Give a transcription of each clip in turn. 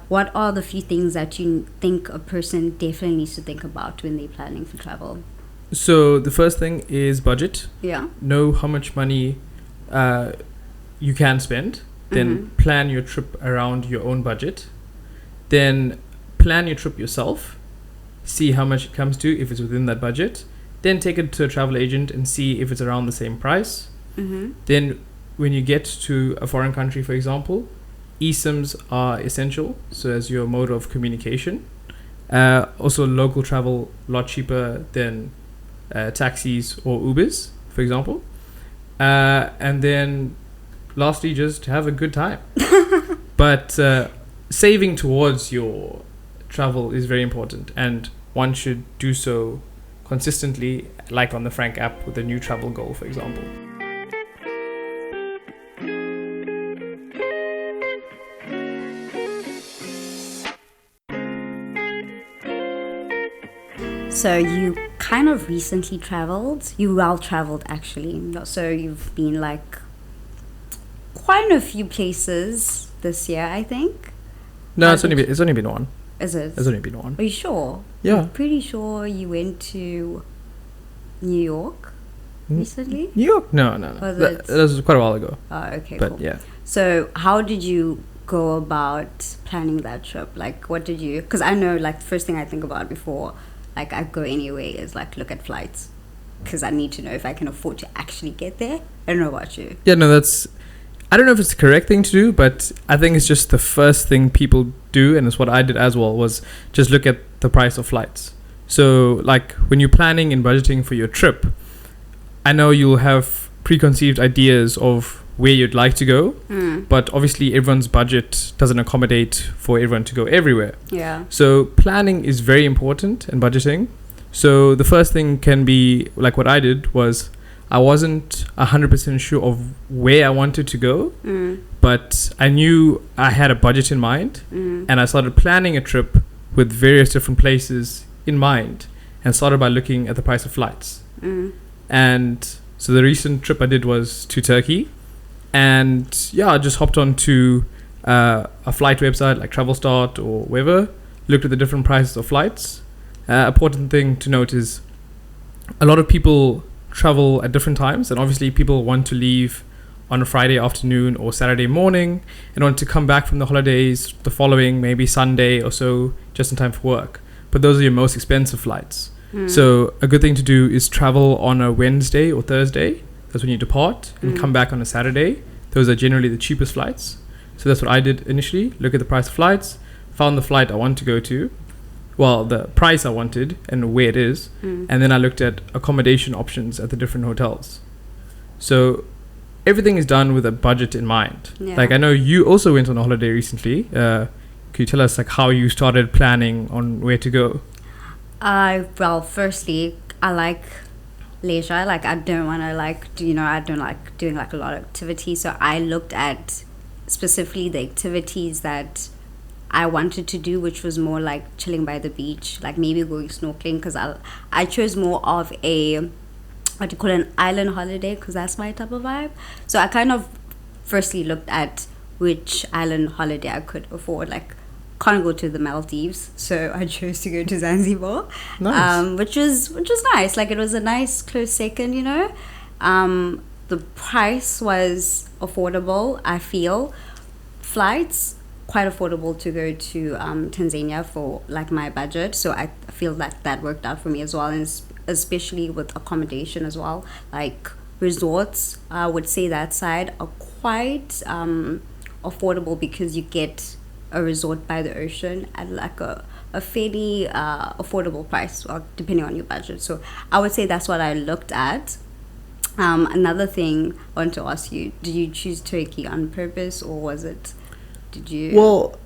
what are the few things that you think a person definitely needs to think about when they're planning for travel? So the first thing is budget. Yeah. Know how much money you can spend. Then plan your trip around your own budget. Then plan your trip yourself. See how much it comes to, if it's within that budget. Then take it to a travel agent and see if it's around the same price. Then when you get to a foreign country, for example, eSims are essential, so as your mode of communication. Also, local travel a lot cheaper than taxis or Ubers, for example. And then lastly, just have a good time. But saving towards your travel is very important, and one should do so consistently, like on the Franc app with a new travel goal, for example. So you kind of recently traveled. You well traveled, actually. So you've been like quite a few places this year, I think. No, it's only been one. Is it? It's only been one. Are you sure? Yeah. I'm pretty sure you went to New York recently. New York? No. That was quite a while ago. Oh, okay, but cool. Yeah. So how did you go about planning that trip? Like, what did you... Because I know, like, the first thing I think about before, like, I go anyway is, like, look at flights. Because I need to know if I can afford to actually get there. I don't know about you. Yeah, no, I don't know if it's the correct thing to do, but I think it's just the first thing people do, and it's what I did as well, was just look at the price of flights. So, like, when you're planning and budgeting for your trip, I know you'll have preconceived ideas of where you'd like to go, but obviously everyone's budget doesn't accommodate for everyone to go everywhere. Yeah. So planning is very important, and budgeting. So the first thing can be, like what I did, was I wasn't 100% sure of where I wanted to go, but I knew I had a budget in mind, and I started planning a trip with various different places in mind, and started by looking at the price of flights. And so the recent trip I did was to Turkey, and yeah, I just hopped onto a flight website like TravelStart or wherever, looked at the different prices of flights. Important thing to note is a lot of people travel at different times, and obviously people want to leave on a Friday afternoon or Saturday morning and want to come back from the holidays the following maybe Sunday or so, just in time for work. But those are your most expensive flights. So a good thing to do is travel on a Wednesday or Thursday. That's when you depart, and come back on a Saturday. Those are generally the cheapest flights. So that's what I did initially. Look at the price of flights, found the flight I want to go to, well, the price I wanted and where it is, and then I looked at accommodation options at the different hotels. So everything is done with a budget in mind. Yeah. Like, I know you also went on a holiday recently. Could you tell us, like, how you started planning on where to go? Well, firstly, I like leisure. Like, I don't want to, like, I don't like doing, like, a lot of activities. So I looked at specifically the activities that I wanted to do, which was more like chilling by the beach, like maybe going snorkeling, because I chose more of a, what do you call it, an island holiday, because that's my type of vibe. So I kind of firstly looked at which island holiday I could afford. Like, can't go to the Maldives, so I chose to go to Zanzibar. Nice. Which was nice. Like, it was a nice close second, the price was affordable. I feel flights quite affordable to go to Tanzania for, like, my budget, so I feel that worked out for me as well, and especially with accommodation as well. Like, resorts, I would say that side are quite affordable, because you get a resort by the ocean at like a fairly affordable price, well, depending on your budget. So I would say that's what I looked at. Another thing I want to ask you, did you choose Turkey on purpose, or was it, did you... Well,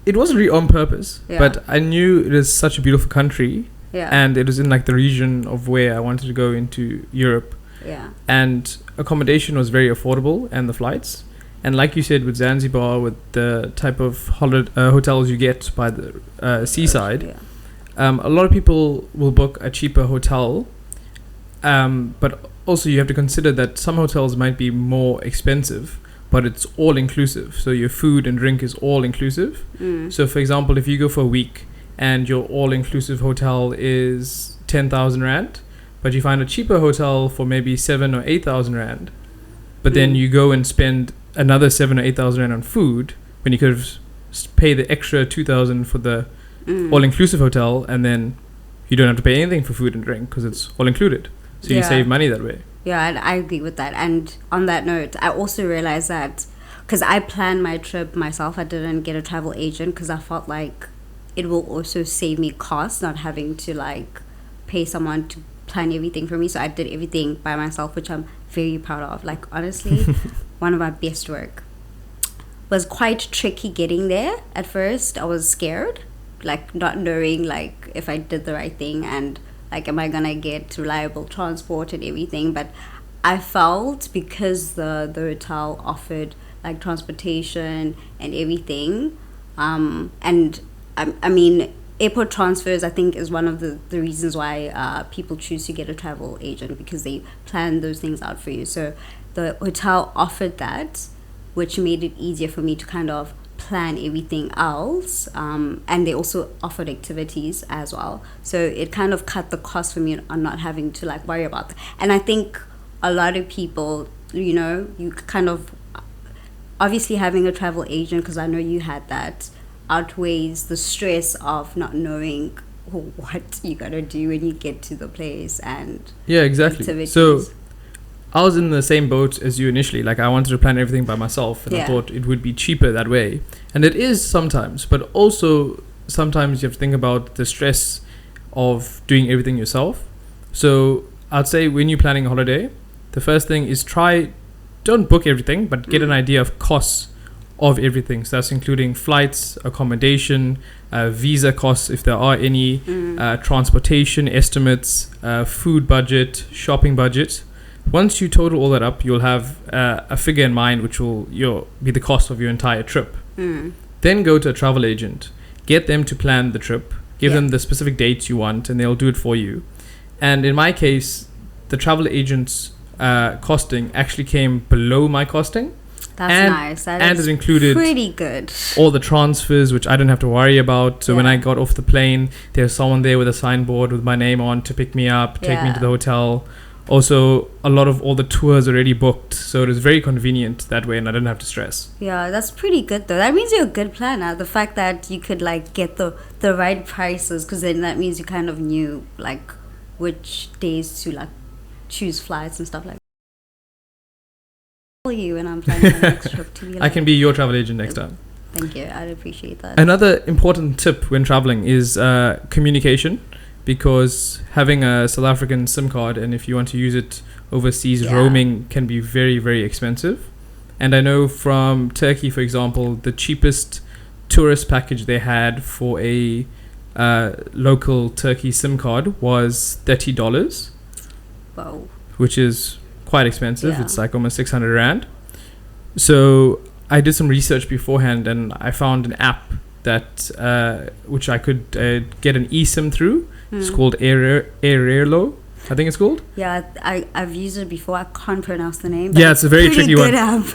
it wasn't really on purpose, but I knew it is such a beautiful country, and it was in, like, the region of where I wanted to go into Europe, and accommodation was very affordable, and the flights. And like you said, with Zanzibar, with the type of hotels you get by the seaside, a lot of people will book a cheaper hotel, but also you have to consider that some hotels might be more expensive, but it's all inclusive. So your food and drink is all inclusive. So for example, if you go for a week and your all inclusive hotel is 10,000 rand, but you find a cheaper hotel for maybe 7 or 8,000 rand, but then you go and spend another 7 or 8,000 rand on food when you could have pay the extra 2,000 for the all inclusive hotel, and then you don't have to pay anything for food and drink because it's all included. So you save money that way. Yeah, and I agree with that. And on that note, I also realized that because I planned my trip myself, I didn't get a travel agent because I felt like it will also save me costs, not having to like pay someone to plan everything for me. So I did everything by myself, which I'm very proud of. Like, honestly, one of my best work. Was quite tricky getting there at first. I was scared, like not knowing like if I did the right thing and like am I gonna get reliable transport and everything. But I felt because the hotel offered like transportation and everything, and I mean airport transfers I think is one of the reasons why people choose to get a travel agent, because they plan those things out for you. So the hotel offered that, which made it easier for me to kind of plan everything else. And they also offered activities as well. So it kind of cut the cost for me on not having to like worry about that. And I think a lot of people, you know, you kind of, obviously having a travel agent, because I know you had that, outweighs the stress of not knowing what you're going to do when you get to the place and activities. So I was in the same boat as you initially. Like, I wanted to plan everything by myself, and I thought it would be cheaper that way. And it is sometimes, but also sometimes you have to think about the stress of doing everything yourself. So I'd say when you're planning a holiday, the first thing is don't book everything, but get an idea of costs of everything. So that's including flights, accommodation, visa costs if there are any, transportation estimates, food budget, shopping budget. Once you total all that up, you'll have a figure in mind which will be the cost of your entire trip. Then go to a travel agent, get them to plan the trip, give them the specific dates you want, and they'll do it for you. And in my case, the travel agent's costing actually came below my costing. That's nice. That is it included pretty good. All the transfers, which I didn't have to worry about. So when I got off the plane, there was someone there with a signboard with my name on to pick me up, take me to the hotel. Also, a lot of all the tours already booked, so it was very convenient that way, and I didn't have to stress. Yeah, that's pretty good though. That means you're a good planner. The fact that you could like get the right prices, because then that means you kind of knew like which days to like choose flights and stuff like that. You when I'm planning my next trip to be like, I can be your travel agent next time. Thank you. I'd appreciate that. Another important tip when traveling is communication, because having a South African SIM card, and if you want to use it overseas, roaming can be very, very expensive. And I know from Turkey, for example, the cheapest tourist package they had for a local Turkey SIM card was $30. Wow. Which is quite expensive. It's like almost 600 rand. So I did some research beforehand, and I found an app that which I could get an eSIM through. It's called Airelo, I think it's called. Yeah, I've used it before. I can't pronounce the name. Yeah, it's a very tricky one.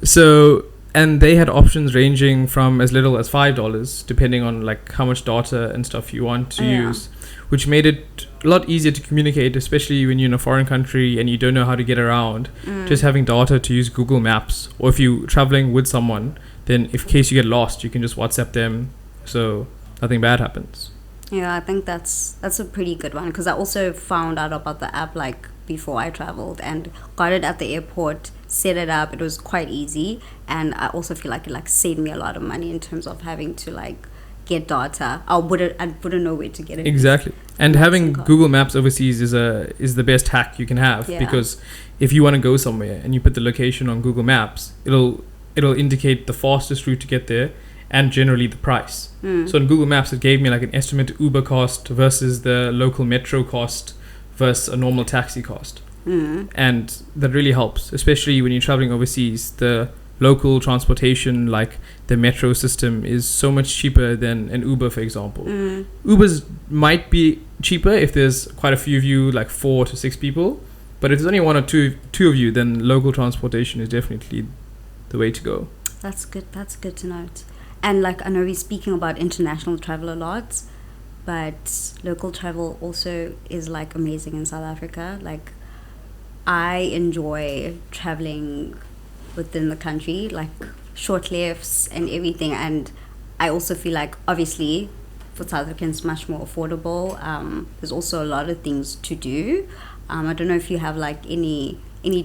So, and they had options ranging from as little as $5, depending on like how much data and stuff you want to use, which made it a lot easier to communicate, especially when you're in a foreign country and you don't know how to get around. Just having data to use Google Maps, or if you're traveling with someone, then in case you get lost, you can just WhatsApp them, so nothing bad happens. Yeah, I think that's a pretty good one, because I also found out about the app like before I traveled and got it at the airport, set it up. It was quite easy, and I also feel like it like saved me a lot of money in terms of having to like get data. I wouldn't know where to get it. Exactly. And having Google Maps overseas is the best hack you can have, because if you want to go somewhere and you put the location on Google Maps, it'll indicate the fastest route to get there and generally the price. So on Google Maps, it gave me like an estimated Uber cost versus the local metro cost versus a normal taxi cost. And that really helps, especially when you're traveling overseas. The local transportation, like the metro system, is so much cheaper than an Uber, for example. Ubers might be cheaper if there's quite a few of you, like 4 to 6 people, But if there's only one or two of you, then local transportation is definitely the way to go. That's good to note. And like, I know we're speaking about international travel a lot, but local travel also is like amazing in South Africa. Like, I enjoy traveling within the country, like short lifts and everything. And I also feel like, obviously, for South Africans, much more affordable. There's also a lot of things to do. I don't know if you have like any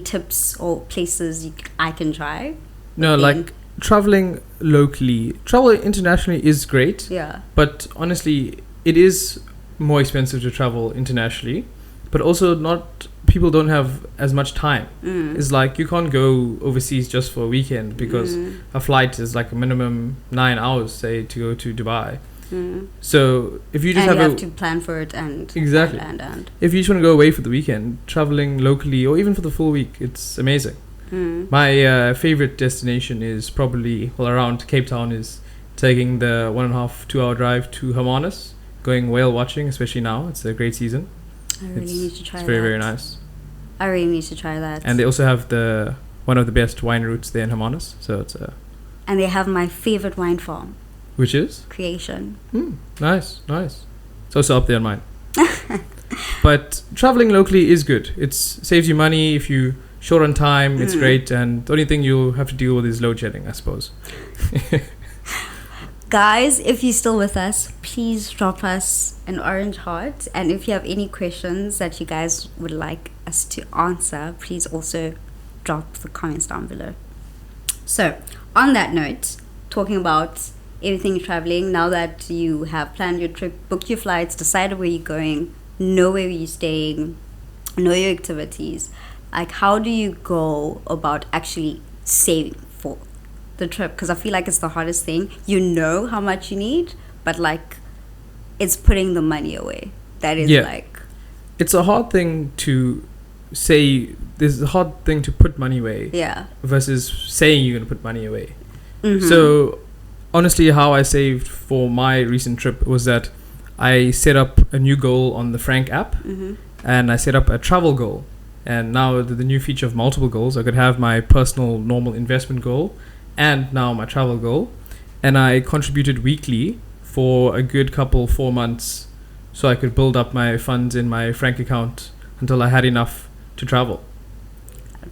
tips or places I can try. No, like traveling locally, travel internationally is great. Yeah. But honestly, it is more expensive to travel internationally. But also, not people don't have as much time. It's like you can't go overseas just for a weekend because a flight is like a minimum 9 hours, say, to go to Dubai. So if you just have to plan for it and exactly, and if you just want to go away for the weekend, traveling locally or even for the full week, it's amazing. My favorite destination is probably around Cape Town, is taking the 1.5-2 hour drive to Hermanus, going whale watching, especially now. It's a great season. I really need to try that. It's very, very nice. I really need to try that. And they also have one of the best wine routes there in Hermanus. So it's and they have my favorite wine farm. Which is? Creation. Nice. It's also up there on mine. But traveling locally is good. It saves you money. If you short on time, it's great. And the only thing you'll have to deal with is load shedding, I suppose. Guys, if you're still with us, please drop us an orange heart. And if you have any questions that you guys would like us to answer, please also drop the comments down below. So, on that note, talking about everything traveling, now that you have planned your trip, booked your flights, decided where you're going, know where you're staying, know your activities, like, how do you go about actually saving for the trip? Because I feel like it's the hardest thing. You know how much you need, but like, it's putting the money away. That is like, it's a hard thing to say. There's a hard thing to put money away. Yeah. Versus saying you're going to put money away. So honestly, how I saved for my recent trip was that I set up a new goal on the Franc app, and I set up a travel goal. And now the new feature of multiple goals, I could have my personal normal investment goal and now my travel goal. And I contributed weekly for a good 4 months so I could build up my funds in my Franc account until I had enough to travel.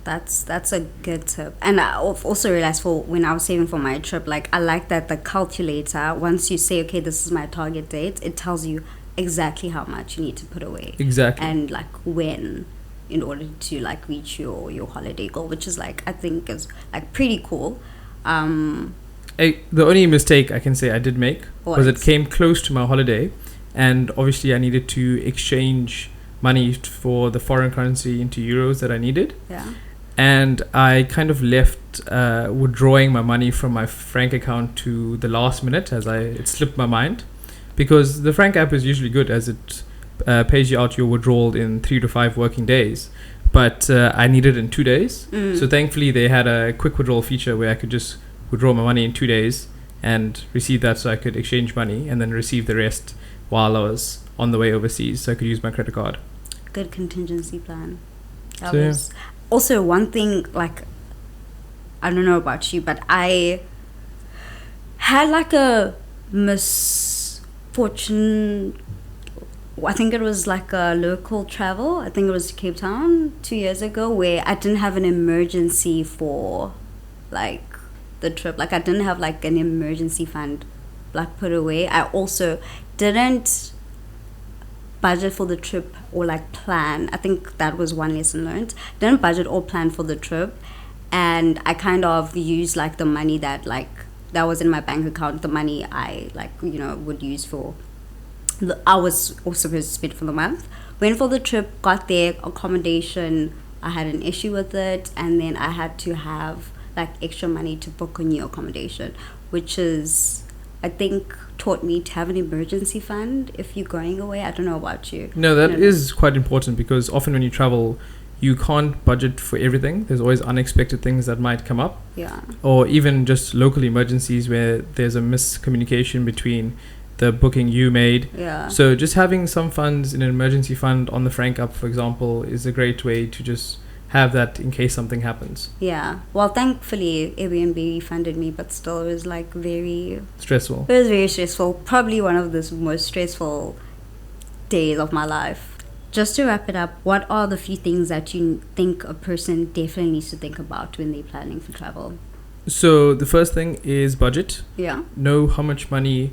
That's a good tip. And I also realized, for when I was saving for my trip, like, I like that the calculator, once you say, okay, this is my target date, it tells you exactly how much you need to put away. Exactly. And like when, in order to like reach your holiday goal, which is like, I think is like pretty cool. The only mistake I can say I did make was it came close to my holiday, and obviously I needed to exchange money for the foreign currency into euros that I needed. Yeah. And I kind of left withdrawing my money from my Franc account to the last minute, as it slipped my mind, because the Franc app is usually good, as it pays you out your withdrawal in 3 to 5 working days. But I needed it in 2 days. So thankfully they had a quick withdrawal feature where I could just withdraw my money in 2 days and receive that, so I could exchange money and then receive the rest while I was on the way overseas, so I could use my credit card. Good contingency plan. That was also one thing, like, I don't know about you, but I had like a misfortune. I think it was like a local travel. I think it was Cape Town 2 years ago, where I didn't have an emergency for like the trip. Like, I didn't have like an emergency fund like put away. I also didn't budget for the trip or like plan. I think that was one lesson learned. Didn't budget or plan for the trip, and I kind of used like the money that was in my bank account, the money I would use for I was also supposed to spend for the month. Went for the trip, got there, accommodation, I had an issue with it, and then I had to have like extra money to book a new accommodation, which is, I think, taught me to have an emergency fund if you're going away. I don't know about you. No, that is quite important, because often when you travel, you can't budget for everything. There's always unexpected things that might come up. Yeah. Or even just local emergencies where there's a miscommunication between the booking you made. Yeah. So just having some funds in an emergency fund on the Franc app, for example, is a great way to just have that in case something happens. Yeah. Well, thankfully, Airbnb refunded me, but still, it was like very Stressful. It was very stressful. Probably one of the most stressful days of my life. Just to wrap it up, what are the few things that you think a person definitely needs to think about when they're planning for travel? So the first thing is budget. Yeah. Know how much money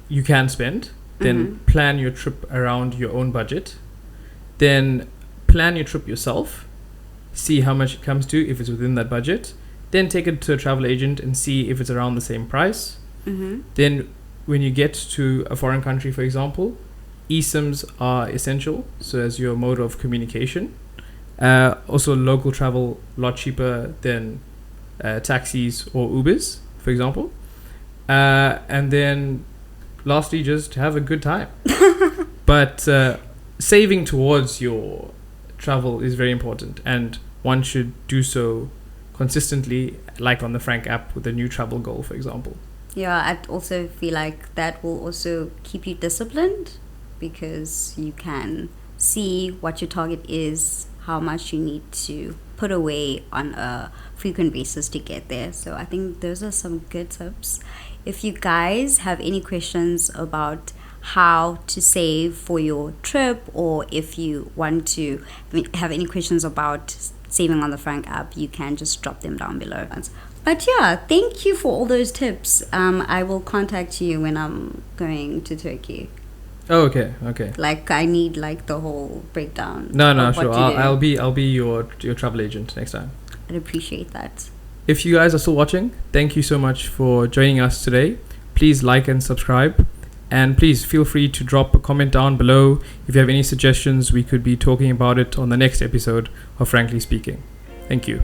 you can spend. Then plan your trip around your own budget. Then plan your trip yourself. See how much it comes to, if it's within that budget. Then take it to a travel agent and see if it's around the same price. Then when you get to a foreign country, for example, eSims are essential, so as your mode of communication. Also, local travel a lot cheaper than taxis or Ubers, for example. And then lastly, just have a good time. But saving towards your travel is very important, and one should do so consistently, like on the Franc app with a new travel goal, for example. Yeah, I also feel like that will also keep you disciplined, because you can see what your target is, how much you need to put away on a frequent basis to get there. So I think those are some good tips. If you guys have any questions about how to save for your trip, or if you want to have any questions about saving on the Franc app, you can just drop them down below. But yeah, thank you for all those tips. I will contact you when I'm going to Turkey. Oh, okay. Like, I need like the whole breakdown. No, of sure. what you do. I'll be your travel agent next time. I'd appreciate that. If you guys are still watching, thank you so much for joining us today. Please like and subscribe. And please feel free to drop a comment down below if you have any suggestions. We could be talking about it on the next episode of Frankly Speaking. Thank you.